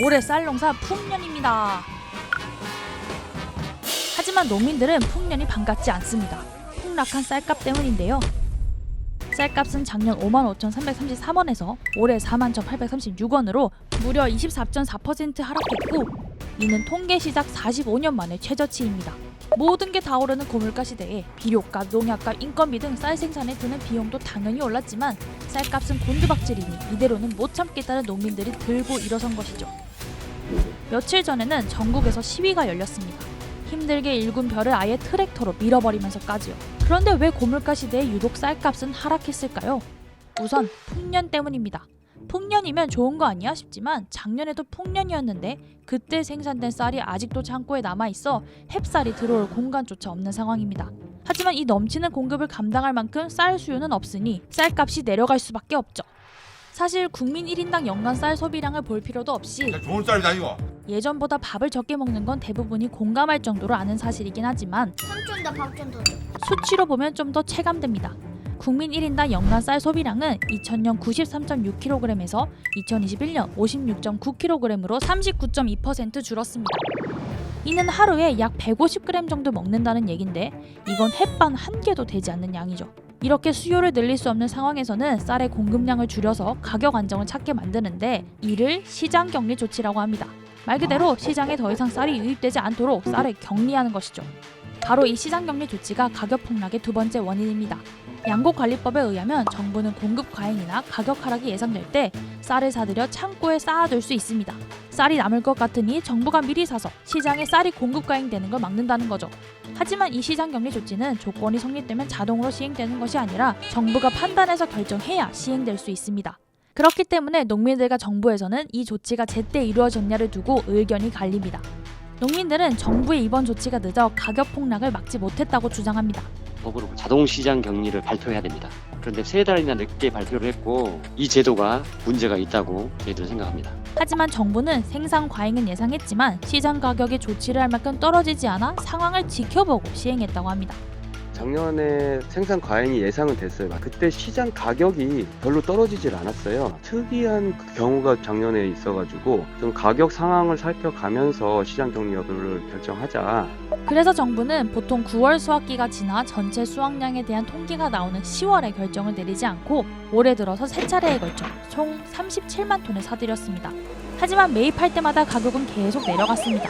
올해 쌀 농사 풍년입니다. 하지만 농민들은 풍년이 반갑지 않습니다. 폭락한 쌀값 때문인데요. 쌀값은 작년 55,333원에서 올해 41,836원으로 무려 24.4% 하락했고, 이는 통계 시작 45년 만에 최저치입니다. 모든 게 다 오르는 고물가 시대에 비료값, 농약값, 인건비 등 쌀 생산에 드는 비용도 당연히 올랐지만 쌀값은 곤두박질이니 이대로는 못 참겠다는 농민들이 들고 일어선 것이죠. 며칠 전에는 전국에서 시위가 열렸습니다. 힘들게 일군 벼를 아예 트랙터로 밀어버리면서까지요. 그런데 왜 고물가 시대에 유독 쌀값은 하락했을까요? 우선 풍년 때문입니다. 풍년이면 좋은 거 아니야 싶지만 작년에도 풍년이었는데 그때 생산된 쌀이 아직도 창고에 남아있어 햅쌀이 들어올 공간조차 없는 상황입니다. 하지만 이 넘치는 공급을 감당할 만큼 쌀 수요는 없으니 쌀값이 내려갈 수밖에 없죠. 사실 국민 1인당 연간 쌀 소비량을 볼 필요도 없이 좋은 쌀이다 이거. 예전보다 밥을 적게 먹는 건 대부분이 공감할 정도로 아는 사실이긴 하지만 삼촌 나 밥 좀 더 줘. 수치로 보면 좀 더 체감됩니다. 국민 1인당 연간 쌀 소비량은 2000년 93.6kg에서 2021년 56.9kg으로 39.2% 줄었습니다. 이는 하루에 약 150g 정도 먹는다는 얘긴데 이건 햇반 한 개도 되지 않는 양이죠. 이렇게 수요를 늘릴 수 없는 상황에서는 쌀의 공급량을 줄여서 가격 안정을 찾게 만드는데 이를 시장 격리 조치라고 합니다. 말 그대로 시장에 더 이상 쌀이 유입되지 않도록 쌀을 격리하는 것이죠. 바로 이 시장 격리 조치가 가격 폭락의 두 번째 원인입니다. 양곡관리법에 의하면 정부는 공급 과잉이나 가격 하락이 예상될 때 쌀을 사들여 창고에 쌓아둘 수 있습니다. 쌀이 남을 것 같으니 정부가 미리 사서 시장에 쌀이 공급 과잉되는 걸 막는다는 거죠. 하지만 이 시장 격리 조치는 조건이 성립되면 자동으로 시행되는 것이 아니라 정부가 판단해서 결정해야 시행될 수 있습니다. 그렇기 때문에 농민들과 정부에서는 이 조치가 제때 이루어졌냐를 두고 의견이 갈립니다. 농민들은 정부의 이번 조치가 늦어 가격 폭락을 막지 못했다고 주장합니다. 법으로 자동시장 격리를 발표해야 됩니다. 그런데 3달이나 늦게 발표를 했고 이 제도가 문제가 있다고 저희들은 생각합니다. 하지만 정부는 생산 과잉은 예상했지만 시장 가격이 조치를 할 만큼 떨어지지 않아 상황을 지켜보고 시행했다고 합니다. 작년에 생산 과잉이 예상은 됐어요. 그때 시장 가격이 별로 떨어지질 않았어요. 특이한 경우가 작년에 있어가지고 좀 가격 상황을 살펴가면서 시장 격리 여부를 결정하자. 그래서 정부는 보통 9월 수확기가 지나 전체 수확량에 대한 통계가 나오는 10월에 결정을 내리지 않고 올해 들어서 3차례에 걸쳐 총 37만 톤을 사들였습니다. 하지만 매입할 때마다 가격은 계속 내려갔습니다.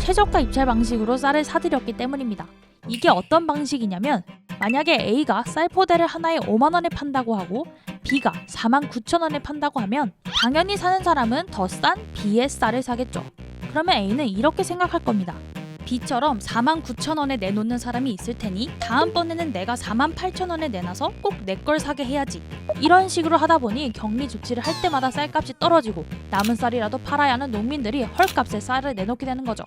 최저가 입찰 방식으로 쌀을 사들였기 때문입니다. 이게 어떤 방식이냐면 만약에 A가 쌀 포대를 하나에 5만 원에 판다고 하고 B가 49,000원에 판다고 하면 당연히 사는 사람은 더 싼 B의 쌀을 사겠죠. 그러면 A는 이렇게 생각할 겁니다. B처럼 49,000원에 내놓는 사람이 있을 테니 다음번에는 내가 48,000원에 내놔서 꼭 내 걸 사게 해야지. 이런 식으로 하다 보니 격리 조치를 할 때마다 쌀값이 떨어지고 남은 쌀이라도 팔아야 하는 농민들이 헐값에 쌀을 내놓게 되는 거죠.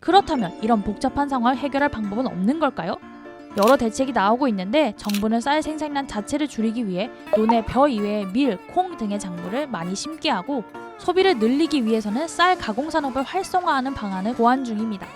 그렇다면 이런 복잡한 상황을 해결할 방법은 없는 걸까요? 여러 대책이 나오고 있는데 정부는 쌀 생산량 자체를 줄이기 위해 논에 벼 이외에 밀, 콩 등의 작물을 많이 심게 하고 소비를 늘리기 위해서는 쌀 가공산업을 활성화하는 방안을 고안 중입니다.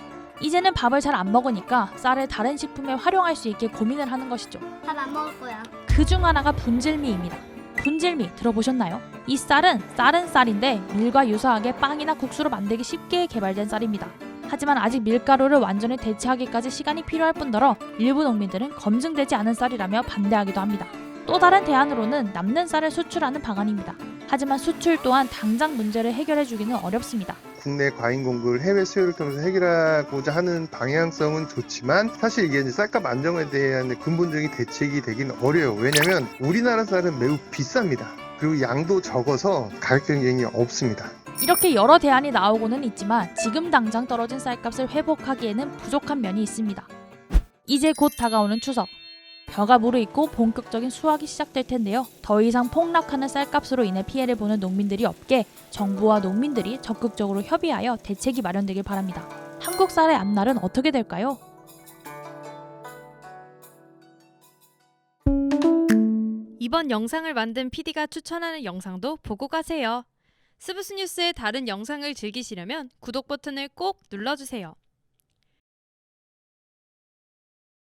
이제는 밥을 잘 안 먹으니까 쌀을 다른 식품에 활용할 수 있게 고민을 하는 것이죠. 밥 안 먹을 거야. 그중 하나가 분질미입니다. 분질미 들어보셨나요? 이 쌀은 쌀인데 밀과 유사하게 빵이나 국수로 만들기 쉽게 개발된 쌀입니다. 하지만 아직 밀가루를 완전히 대체하기까지 시간이 필요할 뿐더러 일부 농민들은 검증되지 않은 쌀이라며 반대하기도 합니다. 또 다른 대안으로는 남는 쌀을 수출하는 방안입니다. 하지만 수출 또한 당장 문제를 해결해주기는 어렵습니다. 국내 과잉 공급을 해외 수요를 통해서 해결하고자 하는 방향성은 좋지만 사실 이게 이제 쌀값 안정에 대한 근본적인 대책이 되긴 어려워요. 왜냐하면 우리나라 쌀은 매우 비쌉니다. 그리고 양도 적어서 가격 경쟁이 없습니다. 이렇게 여러 대안이 나오고는 있지만 지금 당장 떨어진 쌀값을 회복하기에는 부족한 면이 있습니다. 이제 곧 다가오는 추석. 벼가 무르익고 본격적인 수확이 시작될 텐데요. 더 이상 폭락하는 쌀값으로 인해 피해를 보는 농민들이 없게 정부와 농민들이 적극적으로 협의하여 대책이 마련되길 바랍니다. 한국 쌀의 앞날은 어떻게 될까요? 이번 영상을 만든 PD가 추천하는 영상도 보고 가세요. 스브스 뉴스의 다른 영상을 즐기시려면 구독 버튼을 꼭 눌러주세요.